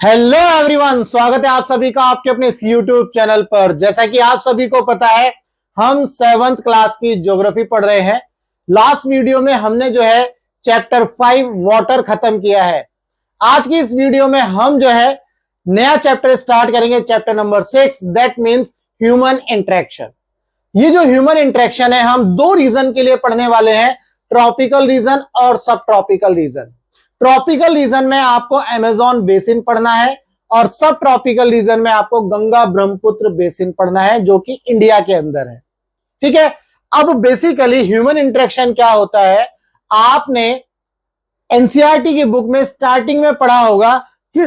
Hello everyone, स्वागत है आप सभी का आपके अपने इस यूट्यूब चैनल पर। जैसा कि आप सभी को पता है, हम 7th क्लास की ज्योग्राफी पढ़ रहे हैं। लास्ट वीडियो में हमने जो है चैप्टर 5 वाटर खत्म किया है। आज की इस वीडियो में हम जो है नया चैप्टर स्टार्ट करेंगे, chapter number 6, that means human interaction. ये जो ह्यूमन इंटरेक्शन है, हम दो रीजन के लिए पढ़ने वाले हैं, ट्रॉपिकल रीजन और सब ट्रॉपिकल रीजन। ट्रॉपिकल रीजन में आपको अमेजॉन बेसिन पढ़ना है और सब ट्रॉपिकल रीजन में आपको गंगा ब्रह्मपुत्र बेसिन पढ़ना है, जो कि इंडिया के अंदर है। ठीक है। अब बेसिकली ह्यूमन इंटरेक्शन क्या होता है, आपने एनसीईआरटी की बुक में स्टार्टिंग में पढ़ा होगा कि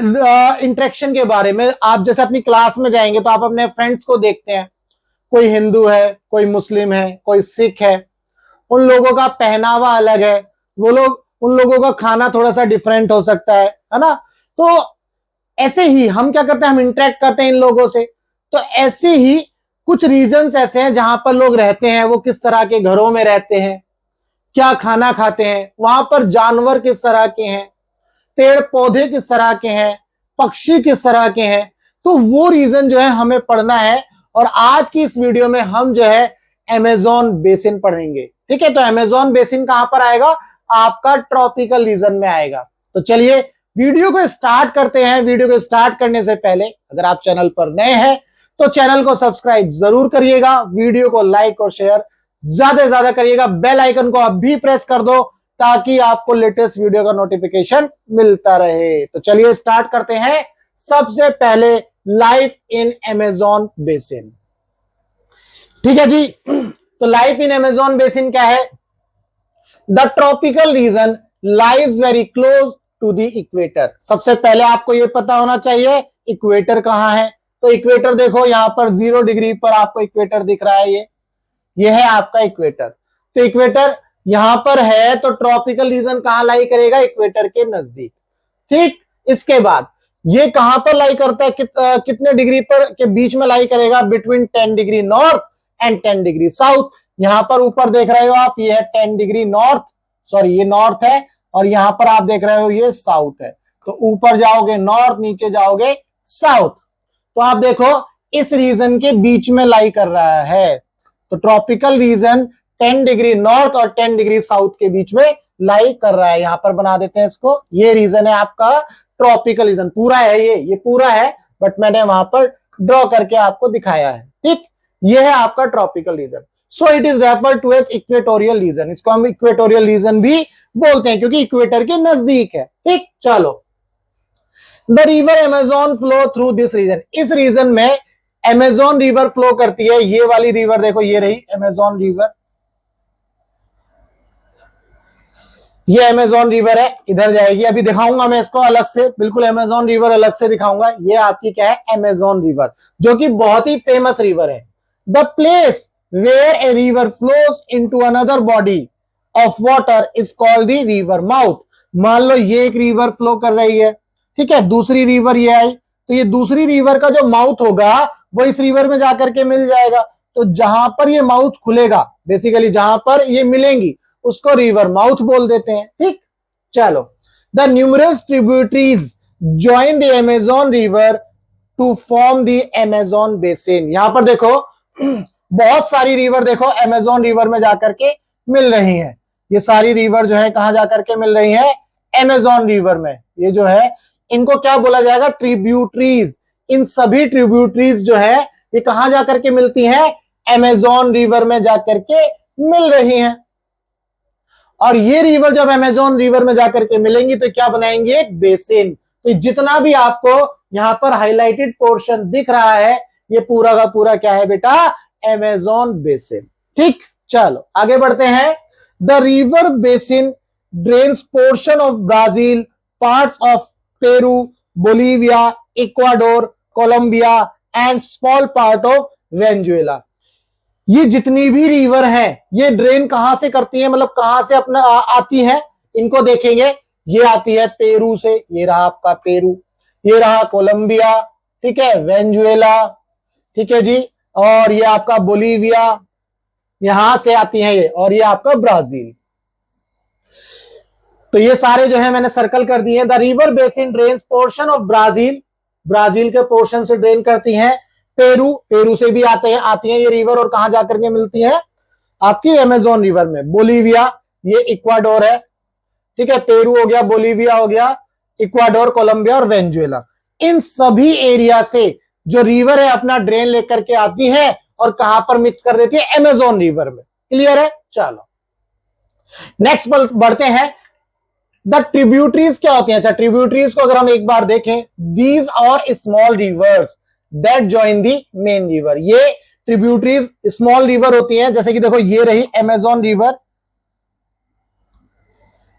इंटरेक्शन के बारे में। आप जैसे अपनी क्लास में जाएंगे तो आप अपने फ्रेंड्स को देखते हैं, कोई हिंदू है, कोई मुस्लिम है, कोई सिख है। उन लोगों का पहनावा अलग है, उन लोगों का खाना थोड़ा सा डिफरेंट हो सकता है ना। तो ऐसे ही हम क्या करते हैं, हम इंटरेक्ट करते हैं इन लोगों से। तो ऐसे ही कुछ रीजन्स ऐसे हैं जहां पर लोग रहते हैं, वो किस तरह के घरों में रहते हैं, क्या खाना खाते हैं, वहां पर जानवर किस तरह के हैं, पेड़ पौधे किस तरह के हैं, पक्षी किस तरह के हैं। तो वो रीजन जो है हमें पढ़ना है। और आज की इस वीडियो में हम जो है अमेजॉन बेसिन पढ़ेंगे। ठीक है। तो अमेजॉन बेसिन कहां पर आएगा, आपका ट्रॉपिकल रीजन में आएगा। तो चलिए वीडियो को स्टार्ट करते हैं। वीडियो को स्टार्ट करने से पहले अगर आप चैनल पर नए हैं तो चैनल को सब्सक्राइब जरूर करिएगा, वीडियो को लाइक और शेयर ज्यादा से ज्यादा करिएगा, बेल आइकन को अभी प्रेस कर दो ताकि आपको लेटेस्ट वीडियो का नोटिफिकेशन मिलता रहे। तो चलिए स्टार्ट करते हैं। सबसे पहले लाइफ इन अमेजॉन बेसिन। ठीक है जी। तो लाइफ इन अमेजॉन बेसिन क्या है, the tropical region lies very close to the equator. सबसे पहले आपको यह पता होना चाहिए इक्वेटर कहां है। तो इक्वेटर देखो, यहां पर 0 डिग्री पर आपको इक्वेटर दिख रहा है, ये है आपका इक्वेटर। तो इक्वेटर यहां पर है, तो ट्रॉपिकल रीजन कहां लाई करेगा, इक्वेटर के नजदीक। ठीक। इसके बाद ये कहां पर लाई करता है, कितने डिग्री पर के बीच में लाई करेगा, between 10 degree north and 10 degree south. यहां पर ऊपर देख रहे हो आप, ये है 10 डिग्री नॉर्थ, सॉरी ये नॉर्थ है, और यहां पर आप देख रहे हो ये साउथ है। तो ऊपर जाओगे नॉर्थ, नीचे जाओगे साउथ। तो आप देखो इस रीजन के बीच में लाई कर रहा है। तो ट्रॉपिकल रीजन 10 डिग्री नॉर्थ और 10 डिग्री साउथ के बीच में लाई कर रहा है। यहां पर बना देते हैं इसको, ये रीजन है आपका ट्रॉपिकल रीजन। पूरा है ये पूरा है, बट मैंने वहां पर ड्रॉ करके आपको दिखाया है। ठीक। ये है आपका tropical region. So it is referred to as equatorial region. इसको हम इक्वेटोरियल रीजन भी बोलते हैं क्योंकि इक्वेटर के नजदीक है। ठीक। चलो, the river Amazon flow through this region. इस रीजन में अमेजॉन रिवर फ्लो करती है। ये वाली रिवर देखो, ये रही अमेजॉन रिवर, ये अमेजॉन रिवर है, इधर जाएगी। अभी दिखाऊंगा मैं इसको अलग से, बिल्कुल अमेजॉन रिवर अलग से दिखाऊंगा। ये आपकी क्या है, अमेजॉन रिवर, जो कि बहुत ही फेमस रिवर है। The place where a river flows into another body of water is called the river mouth. मान लो ये एक रिवर फ्लो कर रही है, ठीक है, दूसरी रिवर ये आई, तो ये दूसरी रिवर का जो माउथ होगा वो इस रिवर में जाकर के मिल जाएगा। तो जहां पर ये माउथ खुलेगा, बेसिकली जहां पर ये मिलेंगी, उसको रिवर माउथ बोल देते हैं। ठीक। चलो, the numerous tributaries join the Amazon river to form the Amazon basin. यहां पर देखो बहुत सारी रिवर देखो अमेजॉन रिवर में जाकर के मिल रही हैं। ये सारी रिवर जो है कहां जाकर के मिल रही है, अमेजॉन रिवर में। ये जो है इनको क्या बोला जाएगा, ट्रिब्यूटरीज। इन सभी ट्रिब्यूटरीज जो है ये कहां जाकर के मिलती हैं, अमेजॉन रिवर में जाकर के मिल रही हैं। और ये रिवर जब अमेजॉन रिवर में जाकर के मिलेंगी तो क्या बनाएंगे, एक बेसिन। तो जितना भी आपको यहां पर हाईलाइटेड पोर्शन दिख रहा है, ये पूरा का पूरा क्या है बेटा, अमेजॉन बेसिन। ठीक। चलो आगे बढ़ते हैं। The river basin drains portion of Brazil, parts of Peru, Bolivia, Ecuador, Colombia and small part of Venezuela. ये जितनी भी रिवर हैं ये ड्रेन कहां से करती हैं, मतलब कहां से अपना आती हैं, इनको देखेंगे। ये आती है पेरू से, ये रहा आपका पेरू, ये रहा कोलंबिया, ठीक है, वेनेजुएला, ठीक है जी, और ये आपका बोलीविया, यहां से आती है ये, और ये आपका ब्राजील। तो ये सारे जो है मैंने सर्कल कर दिए। The river basin drains portion of Brazil, Brazil के पोर्शन से ड्रेन करती हैं। पेरू से भी आती हैं ये रिवर, और कहां जाकर के मिलती है? आपकी अमेजोन रिवर में। बोलीविया, ये इक्वाडोर है, ठीक है, पेरू हो गया, बोलीविया हो गया, इक्वाडोर, कोलंबिया और वेनेजुएला। इन सभी एरिया से जो रिवर है अपना ड्रेन लेकर के आती है और कहां पर मिक्स कर देती है? अमेजोन रिवर में। क्लियर है? चलो नेक्स्ट बढ़ते हैं। द ट्रिब्यूटरीज क्या होती हैं? अच्छा, ट्रिब्यूटरीज को अगर हम एक बार देखें, these are small rivers that join the main river. ये ट्रिब्यूटरीज स्मॉल रिवर होती हैं, जैसे कि देखो ये रही अमेजोन रिवर,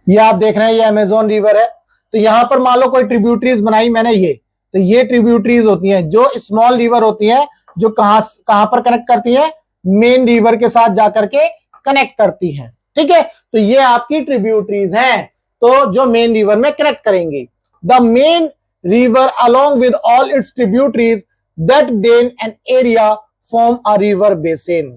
ये आप देख रहे हैं ये अमेजोन रिवर है। तो यहां पर मान लो कोई ट्रिब्यूटरीज बनाई मैंने ये, तो ये ट्रिब्यूटरीज होती हैं जो स्मॉल रिवर होती हैं, जो कहां पर कनेक्ट करती है? मेन रिवर के साथ जाकर के कनेक्ट करती हैं। ठीक है, तो ये आपकी ट्रिब्यूटरीज हैं, तो जो मेन रिवर में कनेक्ट करेंगे। The main river along with all it's tributaries that drain an area form a river basin.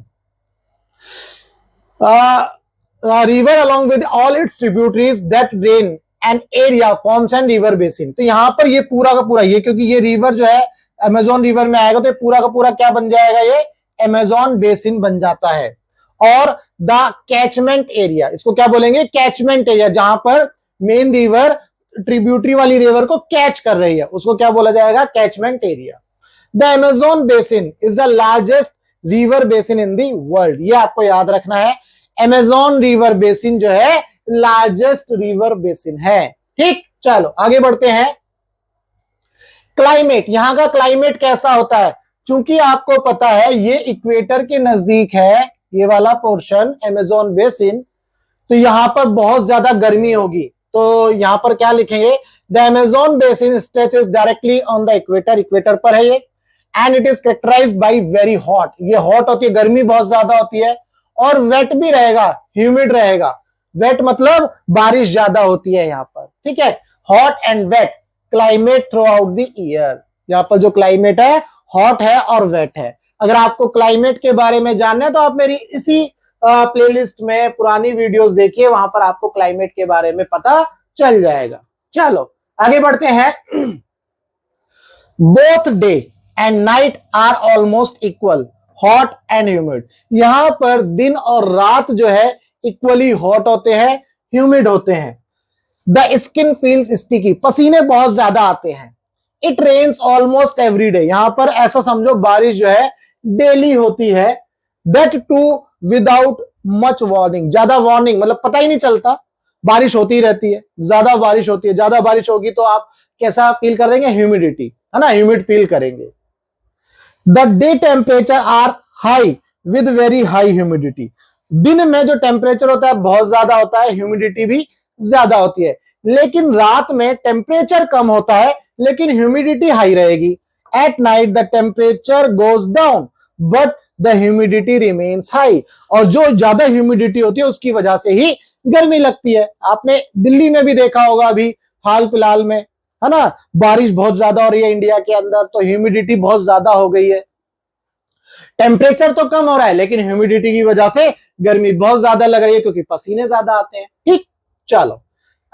River along with all it's tributaries that drain an area forms an river basin. तो यहां पर ये पूरा का पूरा, ये क्योंकि ये रिवर जो है अमेजोन रिवर में आएगा, तो ये पूरा का पूरा क्या बन जाएगा? ये अमेजोन बेसिन बन जाता है। और द कैचमेंट एरिया, इसको क्या बोलेंगे? कैचमेंट एरिया, जहां पर मेन रिवर ट्रिब्यूटरी वाली रिवर को कैच कर रही है, उसको क्या बोला जाएगा? Catchment area. The Amazon basin is the largest river basin in the world. ये आपको याद रखना है, अमेजोन रिवर बेसिन जो है लार्जेस्ट रिवर बेसिन है। ठीक, चलो आगे बढ़ते हैं। क्लाइमेट, यहां का क्लाइमेट कैसा होता है? चूंकि आपको पता है ये इक्वेटर के नजदीक है, ये वाला पोर्शन अमेजोन बेसिन, तो यहां पर बहुत ज्यादा गर्मी होगी। तो यहां पर क्या लिखेंगे? The Amazon basin stretches directly on the equator, equator पर है ये, and it is characterized by very hot, ये हॉट होती है, गर्मी बहुत ज्यादा होती है, और वेट भी रहेगा, ह्यूमिड रहेगा। वेट मतलब बारिश ज्यादा होती है यहां पर। ठीक है, hot and wet climate throughout the year. यहां पर जो क्लाइमेट है हॉट है और वेट है। अगर आपको क्लाइमेट के बारे में जानना है तो आप मेरी इसी प्लेलिस्ट में पुरानी वीडियोस देखिए, वहां पर आपको क्लाइमेट के बारे में पता चल जाएगा। चलो आगे बढ़ते हैं। Both day and night are almost equal, hot and humid. यहां पर दिन और रात जो है इक्वली हॉट होते हैं, ह्यूमिड होते हैं। द स्किन फील्स स्टिकी, पसीने बहुत ज्यादा आते हैं। It rains almost every day, यहां पर ऐसा समझो बारिश जो है डेली होती है। That too without much warning, ज्यादा वार्निंग मतलब पता ही नहीं चलता, बारिश होती रहती है, ज्यादा बारिश होती है। ज्यादा बारिश होगी तो आप कैसा फील करेंगे? ह्यूमिडिटी, है ना, ह्यूमिड फील करेंगे। The day temperature are high with very high humidity, दिन में जो टेम्परेचर होता है बहुत ज्यादा होता है, ह्यूमिडिटी भी ज्यादा होती है। लेकिन रात में टेम्परेचर कम होता है लेकिन ह्यूमिडिटी हाई रहेगी। At night the temperature goes down but the humidity remains high, और जो ज्यादा ह्यूमिडिटी होती है उसकी वजह से ही गर्मी लगती है। आपने दिल्ली में भी देखा होगा अभी हाल फिलहाल में, है ना, बारिश बहुत ज्यादा हो रही है इंडिया के अंदर, तो ह्यूमिडिटी बहुत ज्यादा हो गई है। टेम्परेचर तो कम हो रहा है लेकिन ह्यूमिडिटी की वजह से गर्मी बहुत ज्यादा लग रही है, क्योंकि पसीने ज्यादा आते हैं। ठीक, चलो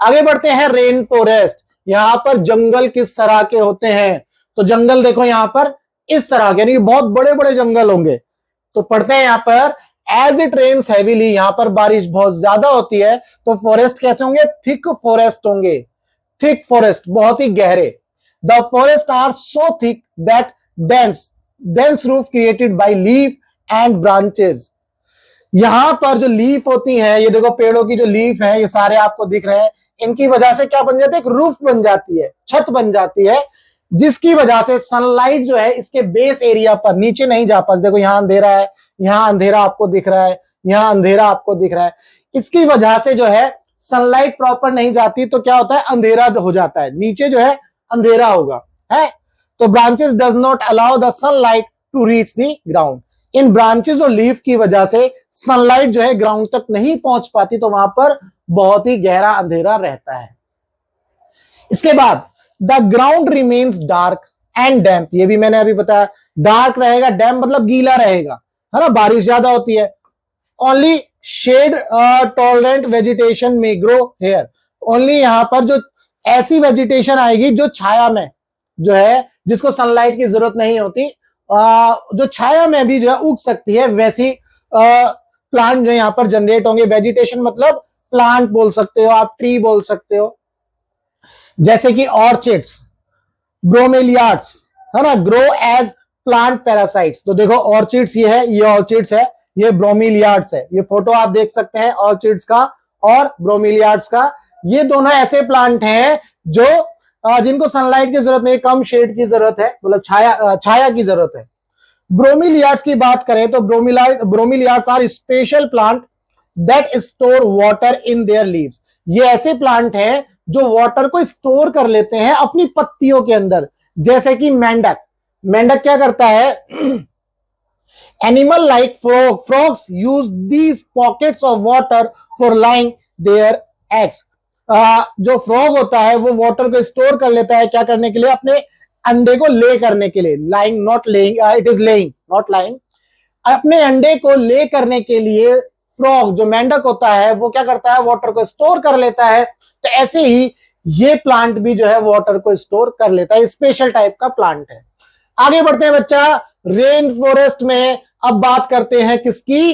आगे बढ़ते हैं। रेन फॉरेस्ट, यहां पर जंगल किस तरह के होते हैं? तो जंगल देखो यहां पर इस तरह के, यानी कि बहुत बड़े बड़े जंगल होंगे। तो पढ़ते हैं यहां पर, एज इट रेन्स हैवीली, यहां पर बारिश बहुत ज्यादा होती है, तो फॉरेस्ट कैसे होंगे? थिक फॉरेस्ट होंगे, थिक फॉरेस्ट, बहुत ही गहरे। The forest are so thick that dense roof created by leaf and branches। यहां पर जो लीफ होती है, ये देखो पेड़ों की जो लीफ है, ये सारे आपको दिख रहे हैं, इनकी वजह से क्या बन जाता है? एक रूफ बन जाती है, छत बन जाती है, जिसकी वजह से सनलाइट जो है इसके बेस एरिया पर नीचे नहीं जा पाती। देखो यहां अंधेरा है, यहां अंधेरा आपको दिख रहा है, यहां अंधेरा आपको दिख रहा है, इसकी वजह से जो है सनलाइट प्रॉपर नहीं जाती, तो क्या होता है? अंधेरा हो जाता है, नीचे जो है अंधेरा होगा, है। तो branches does not allow the sunlight to reach the ground, इन ब्रांचेस और लीफ की वजह से सनलाइट जो है ग्राउंड तक नहीं पहुंच पाती, तो वहां पर बहुत ही गहरा अंधेरा रहता है। इसके बाद the ground remains dark and damp, ये भी मैंने अभी बताया, डार्क रहेगा, डैम्प मतलब गीला रहेगा, है ना, बारिश ज्यादा होती है। ओनली शेड टॉलरेंट वेजिटेशन में ग्रो हेयर, ओनली यहां पर जो ऐसी वेजिटेशन आएगी जो छाया में, जो है जिसको सनलाइट की जरूरत नहीं होती, जो छाया में भी जो है उग सकती है, वैसी प्लांट जो यहाँ पर जनरेट होंगे। वेजिटेशन मतलब प्लांट बोल सकते हो आप, ट्री बोल सकते हो, जैसे कि ऑर्चिड्स, ब्रोमेलियाड्स, है ना, ग्रो एज प्लांट पैरासाइट्स। तो देखो ऑर्चिड्स ये है, ये ऑर्चिड्स है, ये ब्रोमेलियाड्स है। ये फोटो आप देख सकते हैं ऑर्चिड्स का और ब्रोमेलियाड्स का। ये दोनों ऐसे प्लांट हैं जो जिनको सनलाइट की जरूरत नहीं, कम शेड की जरूरत है, मतलब छाया की जरूरत है। ब्रोमेलियाड्स की बात करें तो bromeliads are special plant that store water in their leaves. ये ऐसे प्लांट हैं जो वाटर को स्टोर कर लेते हैं अपनी पत्तियों के अंदर, जैसे कि मेंढक। मेंढक क्या करता है, animal like frogs use these pockets of water for lying their eggs. जो फ्रॉग होता है वो वाटर को स्टोर कर लेता है, क्या करने के लिए, अपने अंडे को ले करने के लिए। Lying not laying, it is laying not lying. अपने अंडे को ले करने के लिए फ्रॉग जो मेंढक होता है वो क्या करता है, वाटर को स्टोर कर लेता है। तो ऐसे ही ये प्लांट भी जो है वाटर को स्टोर कर लेता है, स्पेशल टाइप का प्लांट है। आगे बढ़ते हैं बच्चा, रेन फॉरेस्ट में अब बात करते हैं किसकी,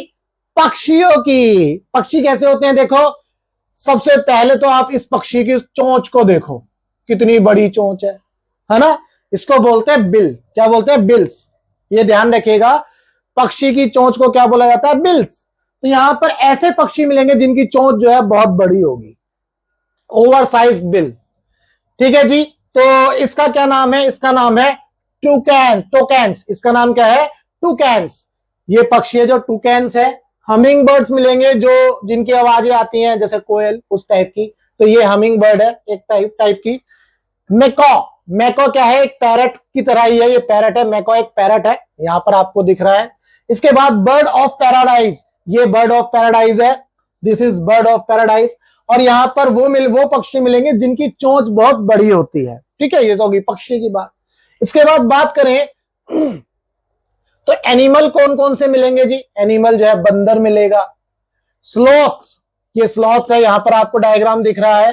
पक्षियों की। पक्षी कैसे होते हैं देखो, सबसे पहले तो आप इस पक्षी की चोंच को देखो, कितनी बड़ी चोंच है ना, इसको बोलते हैं बिल। क्या बोलते हैं, बिल्स। ये ध्यान रखिएगा, पक्षी की चोंच को क्या बोला जाता है, बिल्स। तो यहां पर ऐसे पक्षी मिलेंगे जिनकी चोंच जो है बहुत बड़ी होगी, ओवर साइज बिल। ठीक है जी, तो इसका क्या नाम है, इसका नाम है टूकैंस। इसका नाम क्या है, टूकैंस। ये पक्षी है जो टूकैंस है। हमिंग बर्ड्स मिलेंगे जो जिनकी आवाजें आती हैं जैसे कोयल, उस टाइप की। तो ये हमिंग बर्ड है एक टाइप की। मैको क्या है, एक पैरट की तरह ही है, ये पैरट है, मैको एक पैरट है, यहां पर आपको दिख रहा है। इसके बाद बर्ड ऑफ पैराडाइज, ये बर्ड ऑफ पैराडाइज है, this is bird of paradise. और यहां पर वो पक्षी मिलेंगे जिनकी चोंच बहुत बड़ी होती है। ठीक है, ये तो होगी पक्षी की बात। इसके बाद बात करें तो एनिमल कौन कौन से मिलेंगे जी, एनिमल जो है बंदर मिलेगा, स्लॉथ्स, ये स्लॉथ्स है, यहां पर आपको डायग्राम दिख रहा है।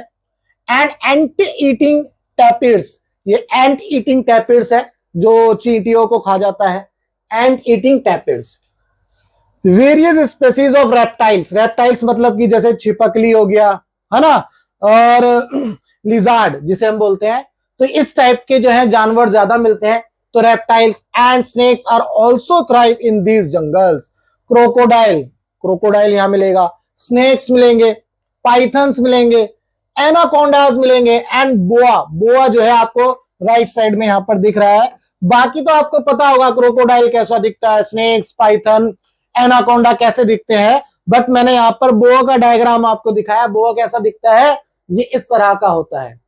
एंड एंट ईटिंग टैपिड्स, ये एंट ईटिंग टैपिड्स है जो चींटियों को खा जाता है, ant eating tapirs. Various species of reptiles, reptiles मतलब कि जैसे छिपकली हो गया, है ना, और लिजार्ड जिसे हम बोलते हैं। तो इस टाइप के जो है जानवर ज्यादा मिलते हैं। तो reptiles and snakes are also thrive in these jungles. Crocodile यहां मिलेगा, स्नेक्स मिलेंगे, पाइथन्स मिलेंगे, एनाकोंडास मिलेंगे एंड बोआ जो है आपको राइट साइड में यहां पर दिख रहा है। बाकी तो आपको पता होगा क्रोकोडाइल कैसा दिखता है, स्नेक्स, पाइथन, एनाकोंडा कैसे दिखते हैं, बट मैंने यहां पर बोआ का डायग्राम आपको दिखाया। बोआ कैसा दिखता है, ये इस तरह का होता है।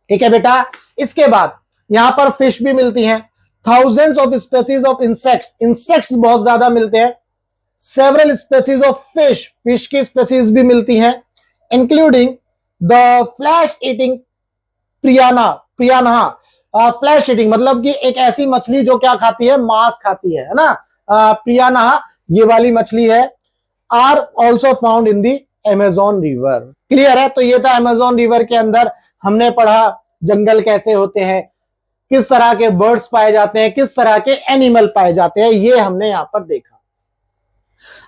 ठीक है बेटा, इसके बाद यहां पर फिश भी मिलती हैं, thousands of species of insects बहुत ज्यादा मिलते हैं। सेवरल स्पेसीज ऑफ फिश की स्पेसीज भी मिलती हैं, including the flesh eating piranha. Flesh eating मतलब कि एक ऐसी मछली जो क्या खाती है, मांस खाती है ना, प्रियाना ये वाली मछली है। Are also found in the Amazon river. Clear है, तो ये था अमेजोन रिवर के अंदर हमने पढ़ा जंगल कैसे होते हैं, किस तरह के बर्ड्स पाए जाते हैं, किस तरह के एनिमल पाए जाते हैं, ये हमने यहां पर देखा।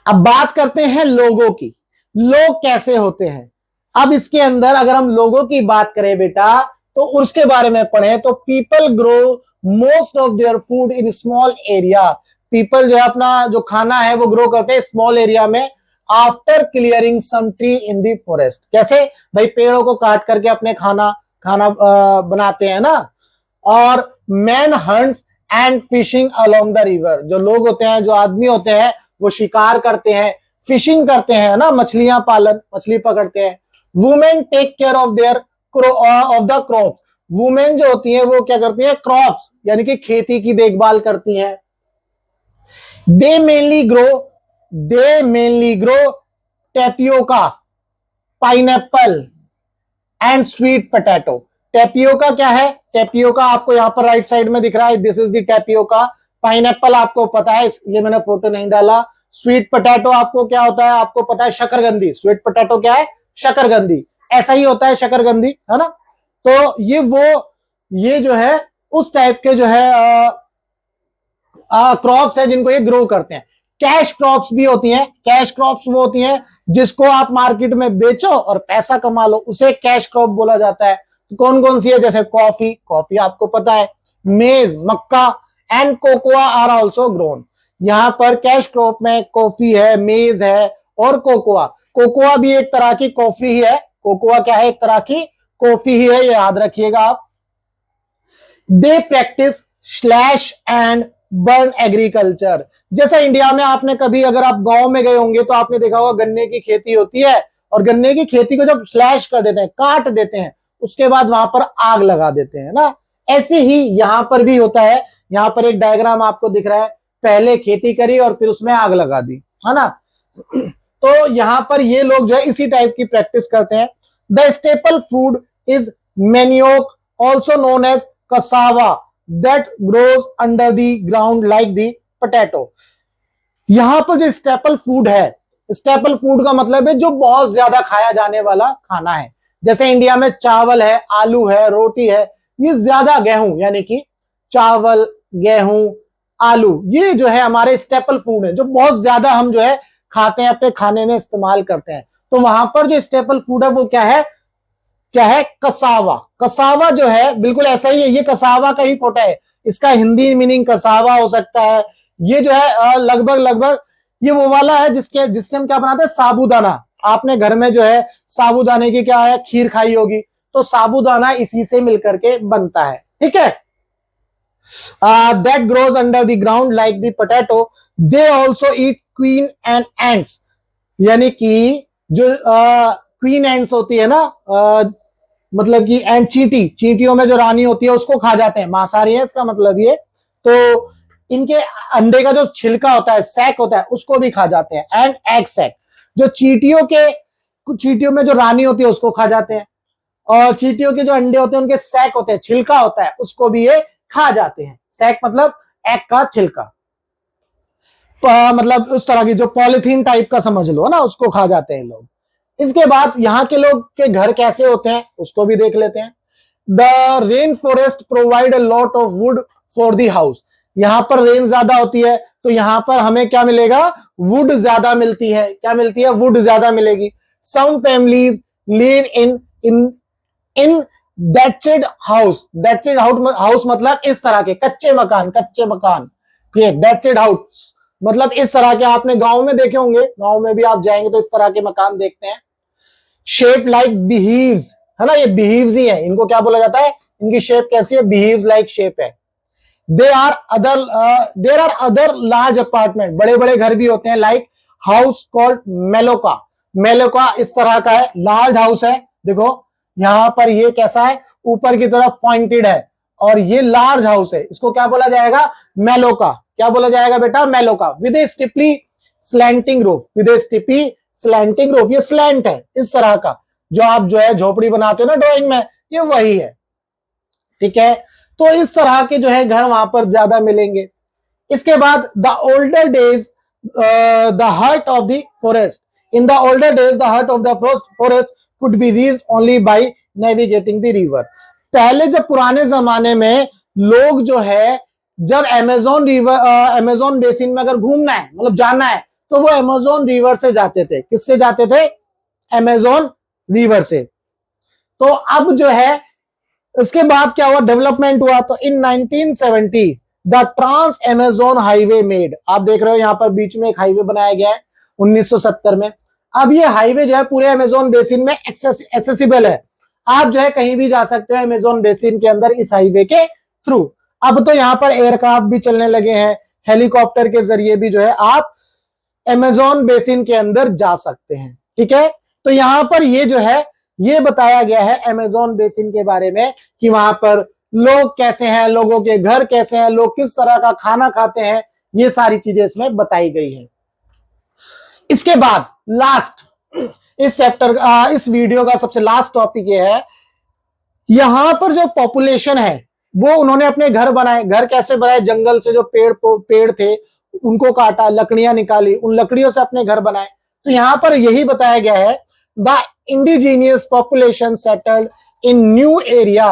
अब बात करते हैं लोगों की, लोग कैसे होते हैं। अब इसके अंदर अगर हम लोगों की बात करें बेटा तो उसके बारे में पढ़ें तो people grow most of their food in small area. People जो है अपना जो खाना है वो ग्रो करते हैं स्मॉल एरिया में, after clearing some tree in the forest. कैसे भाई, पेड़ों को काट करके अपने खाना बनाते हैं ना। और man hunts and fishing along the river, जो लोग होते हैं, जो आदमी होते हैं, वो शिकार करते हैं, फिशिंग करते हैं ना, मछलियां पालन, मछली पकड़ते हैं। Women take care of their of the crop, women जो होती है वो क्या करती है, क्रॉप्स यानी कि खेती की देखभाल करती हैं। दे mainly grow tapioca, pineapple and sweet potato. Tapioca क्या है, टेपियोका आपको यहां पर राइट साइड में दिख रहा है, this is the tapioca. Pineapple आपको पता है, इसलिए मैंने फोटो नहीं डाला। स्वीट पोटैटो आपको क्या होता है, आपको पता है, शकरकंदी। स्वीट पोटैटो क्या है, शकरकंदी, ऐसा ही होता है शकरकंदी, है ना। तो ये जो है उस टाइप के जो है क्रॉप्स है जिनको ये ग्रो करते हैं। कैश क्रॉप्स भी होती हैं। कैश क्रॉप्स वो होती हैं जिसको आप मार्केट में बेचो और पैसा कमा लो, उसे कैश क्रॉप बोला जाता है। तो कौन कौन सी है? जैसे कॉफी, कॉफी आपको पता है, मेज, मक्का and cocoa are also grown. यहां पर कैश क्रॉप में कॉफी है, मेज है और कोकोआ। कोकोआ भी एक तरह की कॉफी ही है। कोकोआ क्या है? एक तरह की कॉफी ही है, ये याद रखिएगा आप। They practice slash and burn agriculture. जैसा इंडिया में आपने कभी, अगर आप गांव में गए होंगे तो आपने देखा होगा गन्ने की खेती होती है, और गन्ने की खेती को जब स्लैश कर देते हैं, काट देते हैं, उसके बाद वहां पर आग लगा देते हैं ना। ऐसे ही यहां पर भी होता है। यहां पर एक डायग्राम आपको दिख रहा है, पहले खेती करी और फिर उसमें आग लगा दी, है ना। तो यहां पर ये लोग जो है इसी टाइप की प्रैक्टिस करते हैं। The staple food is manioc, also known as cassava that grows under the ground like the potato। यहां पर जो स्टेपल फूड है, स्टेपल फूड का मतलब है जो बहुत ज्यादा खाया जाने वाला खाना है। जैसे इंडिया में चावल है, आलू है, रोटी है, ये ज्यादा गेहूं, यानी कि चावल, गेहूं, आलू, ये जो है हमारे स्टेपल फूड है, जो बहुत ज्यादा हम जो है खाते हैं, अपने खाने में इस्तेमाल करते हैं। तो वहां पर जो स्टेपल फूड है वो क्या है? क्या है? कसावा। कसावा जो है बिल्कुल ऐसा ही है, ये कसावा का ही फोटो है। इसका हिंदी मीनिंग कसावा हो सकता है। ये जो है लगभग लगभग ये वो वाला है जिससे हम क्या बनाते हैं? साबूदाना। आपने घर में जो है साबूदाने की क्या है? खीर खाई होगी, तो साबूदाना इसी से मिलकर के बनता है, ठीक है। That grows under the ground like the potato. They also eat queen and ends, यानी कि जो क्वीन एंड्स होती है ना, मतलब कि एंड चींटी, चींटियों में जो रानी होती है उसको खा जाते हैं, मांसाहारी है इसका मतलब ये। तो इनके अंडे का जो छिलका होता है, सैक होता है, उसको भी खा जाते हैं। एंड एग सैक, जो चींटियों में जो रानी होती है उसको खा जाते हैं, और चींटियों के जो अंडे होते हैं उनके सैक होते हैं, छिलका होता है, उसको भी ये खा जाते हैं। सैक मतलब एग का छिलका, मतलब उस तरह की जो पॉलिथीन टाइप का समझ लो ना, उसको खा जाते हैं लोग। इसके बाद यहाँ के लोग के घर कैसे होते हैं उसको भी देख लेते हैं। The rain forest provide a lot of would for the house. यहां पर रेन ज्यादा होती है तो यहां पर हमें क्या मिलेगा? वुड ज्यादा मिलती है। क्या मिलती है? वुड ज्यादा मिलेगी। Some families live in thatched house. Thatched house मतलब इस तरह के कच्चे मकान। ये दैट्सेड हाउस मतलब इस तरह के आपने गांव में देखे होंगे, गांव में भी आप जाएंगे तो इस तरह के मकान देखते हैं। शेप लाइक बिहीव्स, है ना, ये बिहीव्स ही है। इनको क्या बोला जाता है? इनकी शेप कैसी है? बिहीव्स लाइक शेप है। There are other large apartment, बड़े बड़े घर भी होते हैं, like house called maloca. Maloca इस तरह का है, लार्ज हाउस है। देखो यहां पर ये कैसा है? ऊपर की तरफ पॉइंटेड है, और ये लार्ज हाउस है, इसको क्या बोला जाएगा? मेलोका। क्या बोला जाएगा बेटा? Maloca. With a steeply slanting roof, with a steeply slanting roof, ये स्लैंट है इस तरह का, जो आप जो है झोपड़ी बनाते हो ना ड्राइंग में, ये वही है, ठीक है। तो इस तरह के जो है घर वहां पर ज्यादा मिलेंगे। इसके बाद the older days the heart of the forest, in the older days the heart of the forest could be reached only by navigating the river. पहले जब पुराने जमाने में लोग जो है, जब अमेजोन बेसिन में अगर घूमना है, मतलब जाना है, तो वो अमेजोन रिवर से जाते थे। किससे जाते थे? अमेजोन रिवर से। तो अब जो है इसके बाद क्या हुआ? डेवलपमेंट हुआ। तो in 1970 the trans Amazon highway made. आप देख रहे हो यहां पर बीच में एक हाईवे बनाया गया है 1970 में। अब ये हाईवे जो है पूरे अमेजोन बेसिन में एक्सेसिबल है। आप जो है कहीं भी जा सकते हो अमेजोन बेसिन के अंदर इस हाईवे के थ्रू। अब तो यहां पर एयरक्राफ्ट भी चलने लगे हैं, हेलीकॉप्टर के जरिए भी जो है आप अमेजोन बेसिन के अंदर जा सकते हैं, ठीक है। तो यहां पर ये जो है ये बताया गया है अमेजोन बेसिन के बारे में कि वहां पर लोग कैसे हैं, लोगों के घर कैसे हैं, लोग किस तरह का खाना खाते हैं, ये सारी चीजें इसमें बताई गई है। इसके बाद लास्ट इस चैप्टर इस वीडियो का सबसे लास्ट टॉपिक ये है, यहां पर जो पॉपुलेशन है वो उन्होंने अपने घर बनाए। घर कैसे बनाए? जंगल से जो पेड़ थे उनको काटा, लकड़ियां निकाली, उन लकड़ियों से अपने घर बनाए। तो यहां पर यही बताया गया है, the indigenous population settled in new area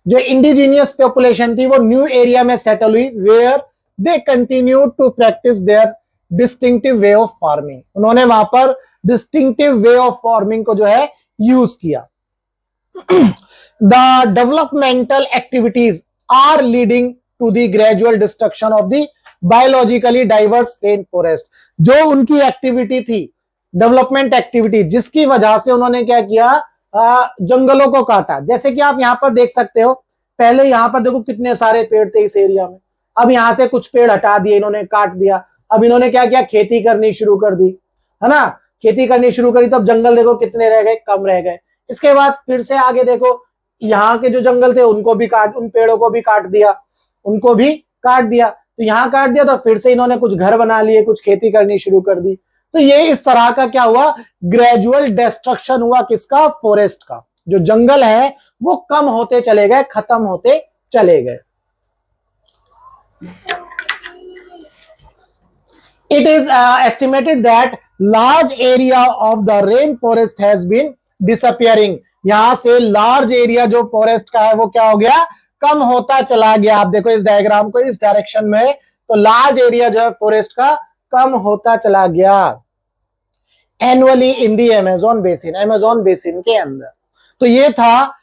जो इंडिजीनियस पॉपुलेशन थी वो न्यू एरिया में सेटल हुई, where they continue to practice their distinctive way of farming. उन्होंने वहां पर डिस्टिंक्टिव वे ऑफ फार्मिंग को जो है यूज किया। The developmental activities are leading to the gradual destruction of the biologically diverse rain forest. जो उनकी एक्टिविटी थी, डेवलपमेंट एक्टिविटी, जिसकी वजह से उन्होंने क्या किया, जंगलों को काटा। जैसे कि आप यहां पर देख सकते हो, पहले यहां पर देखो कितने सारे पेड़ थे इस एरिया में, अब यहां से कुछ पेड़ हटा दिए, इन्होंने काट दिया। अब इन्होंने क्या किया, खेती करनी शुरू कर दी, है ना, खेती करनी शुरू करी, तब जंगल देखो कितने रह गए, कम रह गए। इसके बाद फिर से आगे देखो, यहाँ के जो जंगल थे उनको भी काट, उन पेड़ों को भी काट दिया, उनको भी काट दिया। तो यहाँ काट दिया तो फिर से इन्होंने कुछ घर बना लिए, कुछ खेती करनी शुरू कर दी। तो ये इस तरह का क्या हुआ, ग्रेजुअल डिस्ट्रक्शन हुआ किसका, फॉरेस्ट का। जो जंगल है वो कम होते चले गए, खत्म होते चले गए। It is estimated that large area of the rain forest has been disappearing। यहां से लार्ज एरिया जो फॉरेस्ट का है वो क्या हो गया, कम होता चला गया। आप देखो इस डायग्राम को इस डायरेक्शन में, तो लार्ज एरिया जो है फॉरेस्ट का कम होता चला गया annually in the Amazon basin, Amazon basin के अंदर। तो ये था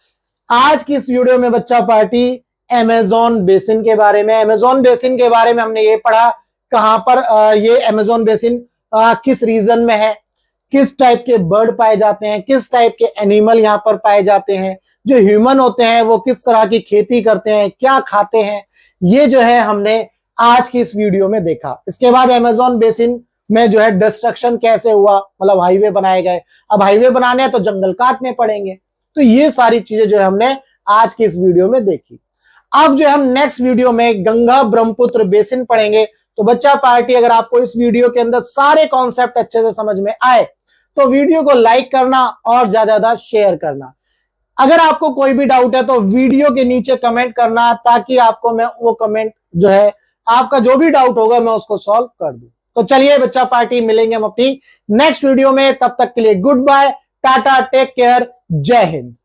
आज की इस वीडियो में बच्चा पार्टी अमेजोन बेसिन के बारे में। अमेजोन बेसिन के बारे में हमने ये पढ़ा, कहां पर ये अमेजोन बेसिन किस रीजन में है, किस टाइप के बर्ड पाए जाते हैं, किस टाइप के एनिमल यहां पर पाए जाते हैं, जो ह्यूमन होते हैं वो किस तरह की खेती करते हैं, क्या खाते हैं, ये जो है हमने आज की इस वीडियो में देखा। इसके बाद अमेजोन बेसिन में जो है डिस्ट्रक्शन कैसे हुआ, मतलब हाईवे बनाए गए, अब हाईवे बनाने हैं तो जंगल काटने पड़ेंगे। तो ये सारी चीजें जो है हमने आज की इस वीडियो में देखी। अब जो हम नेक्स्ट वीडियो में गंगा ब्रह्मपुत्र बेसिन पढ़ेंगे। तो बच्चा पार्टी, अगर आपको इस वीडियो के अंदर सारे कॉन्सेप्ट अच्छे से समझ में आए तो वीडियो को लाइक करना और ज्यादा ज्यादा शेयर करना। अगर आपको कोई भी डाउट है तो वीडियो के नीचे कमेंट करना, ताकि आपको मैं वो कमेंट जो है, आपका जो भी डाउट होगा मैं उसको सॉल्व कर दूं। तो चलिए बच्चा पार्टी, मिलेंगे हम अपनी नेक्स्ट वीडियो में। तब तक के लिए goodbye, tata, take care, Jai Hind.